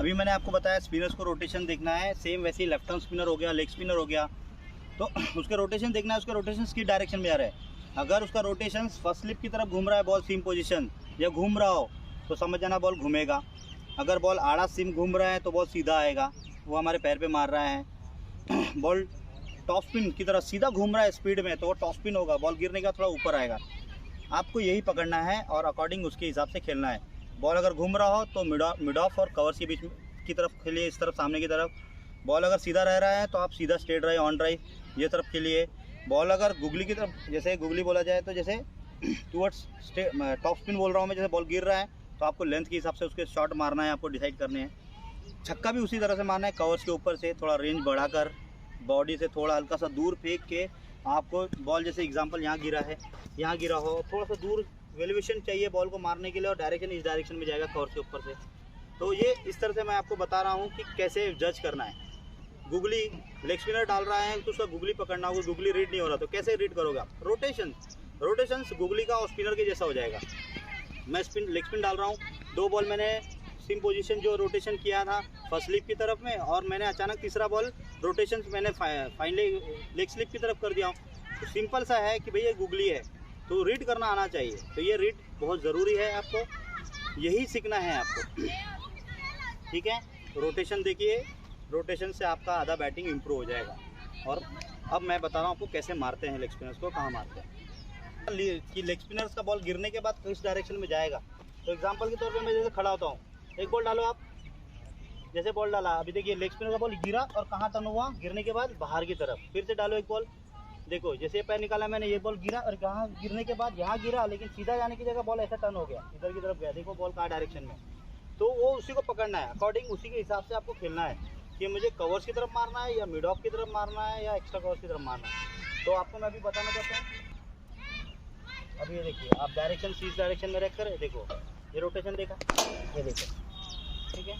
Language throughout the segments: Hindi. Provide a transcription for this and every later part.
अभी मैंने आपको बताया स्पिनर्स को रोटेशन देखना है, सेम वैसे ही लेफ्ट आर्म स्पिनर हो गया, लेग स्पिनर हो गया, तो उसके रोटेशन देखना है, उसके रोटेशन किस डायरेक्शन में आ रहा है। अगर उसका रोटेशन फर्स्ट स्लिप की तरफ घूम रहा है बॉल सीम पोजीशन या घूम रहा हो तो समझ जाना बॉल घूमेगा। अगर बॉल आड़ा सीम घूम रहा है तो बॉल सीधा आएगा, वो हमारे पैर पे मार रहा है। बॉल टॉप स्पिन की तरफ सीधा घूम रहा है स्पीड में तो वो टॉप स्पिन होगा, बॉल गिरने का थोड़ा ऊपर आएगा। आपको यही पकड़ना है और अकॉर्डिंग उसके हिसाब से खेलना है। बॉल अगर घूम रहा हो तो मिड ऑफ और कवर्स के बीच की तरफ खेलिए, इस तरफ सामने की तरफ। बॉल अगर सीधा रह रहा है तो आप सीधा स्ट्रेट ड्राइव, ऑन ड्राइव ये तरफ खेलिए। बॉल अगर गुगली की तरफ, जैसे गुगली बोला जाए तो जैसे टूवर्ड्स टॉप स्पिन बोल रहा हूँ मैं, जैसे बॉल गिर रहा है तो आपको लेंथ के हिसाब से उसके शॉट मारना है, आपको डिसाइड करने हैं। छक्का भी उसी तरह से मारना है, कवर्स के ऊपर से थोड़ा रेंज बढ़ाकर, बॉडी से थोड़ा हल्का सा दूर फेंक के आपको बॉल, जैसे एग्जांपल यहाँ गिरा है, यहाँ गिरा हो, थोड़ा सा दूर वेल्युएशन चाहिए बॉल को मारने के लिए और डायरेक्शन इस डायरेक्शन में जाएगा कवर्स के ऊपर से। तो ये इस तरह से मैं आपको बता रहा हूँ कि कैसे जज करना है। गुगली लेग स्पिनर डाल रहा है तो उसका गुगली पकड़ना होगा, गुगली रीड नहीं हो रहा तो कैसे रीड करोगे आप? रोटेशन गुगली का और स्पिनर के जैसा हो जाएगा। मैं लेग स्पिन डाल रहा हूँ, 2 बॉल मैंने सिम पोजीशन जो रोटेशन किया था फर्स्ट स्लिप की तरफ में, और मैंने अचानक तीसरा बॉल रोटेशन मैंने फाइनली लेग स्लिप की तरफ कर दिया हूँ। तो सिंपल सा है कि भैया गुगली है तो रीड करना आना चाहिए। तो ये रीड बहुत ज़रूरी है, आपको यही सीखना है आपको, ठीक है। रोटेशन देखिए, रोटेशन से आपका आधा बैटिंग इम्प्रूव हो जाएगा। और अब मैं बता रहा हूँ आपको कैसे मारते हैं लेग स्पिनर्स को, कहाँ मारते हैं कि लेग स्पिनर्स का बॉल गिरने के बाद किस डायरेक्शन में जाएगा। तो एग्जांपल के तौर पे मैं जैसे खड़ा होता हूँ, एक बॉल डालो आप, जैसे बॉल डाला, अभी देखिए लेग स्पिनर का बॉल गिरा और कहाँ टर्न हुआ, गिरने के बाद बाहर की तरफ। फिर से डालो एक बॉल, देखो जैसे पैर निकाला मैंने, ये बॉल गिरा और कहाँ गिरने के बाद यहाँ गिरा, लेकिन सीधा जाने की जगह बॉल ऐसा टर्न हो गया, इधर की तरफ गया, देखो बॉल कहाँ डायरेक्शन में। तो वो उसी को पकड़ना है, अकॉर्डिंग उसी के हिसाब से आपको खेलना है कि मुझे कवर्स की तरफ मारना है या मिड ऑफ की तरफ मारना है या एक्स्ट्रा कवर्स की तरफ मारना है। तो आपको मैं अभी बताना चाहता हूँ। अभी ये देखिए, आप डायरेक्शन इस डायरेक्शन में रख कर देखो, ये रोटेशन देखा, ये देखो, ठीक है,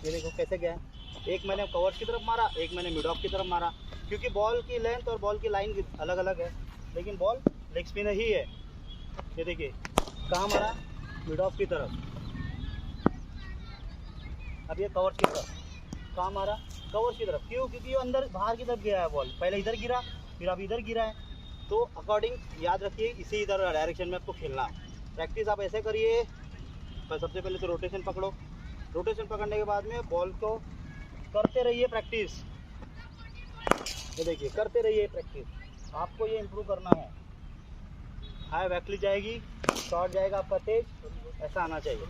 ये देखो कैसे गया। एक मैंने कवर्स की तरफ मारा, एक मैंने मिड ऑफ की तरफ मारा, क्योंकि बॉल की लेंथ और बॉल की लाइन अलग अलग है, लेकिन बॉल लेग स्पिनर ही है। ये देखिए कहाँ मारा, मिड ऑफ की तरफ। अब ये कवर्स की तरफ, कहाँ मारा, कवर्स की तरफ। क्यों? क्योंकि ये अंदर बाहर की तरफ गया है बॉल, पहले इधर गिरा फिर अब इधर गिरा है। तो अकॉर्डिंग याद रखिए, इसी इधर डायरेक्शन में आपको खेलना है। प्रैक्टिस आप ऐसे करिए, पर सबसे पहले तो रोटेशन पकड़ो, रोटेशन पकड़ने के बाद में बॉल को करते रहिए प्रैक्टिस। ये देखिए करते रहिए प्रैक्टिस, आपको ये इम्प्रूव करना है। हाई बैकली जाएगी, शॉट जाएगा आपका तेज, ऐसा आना चाहिए।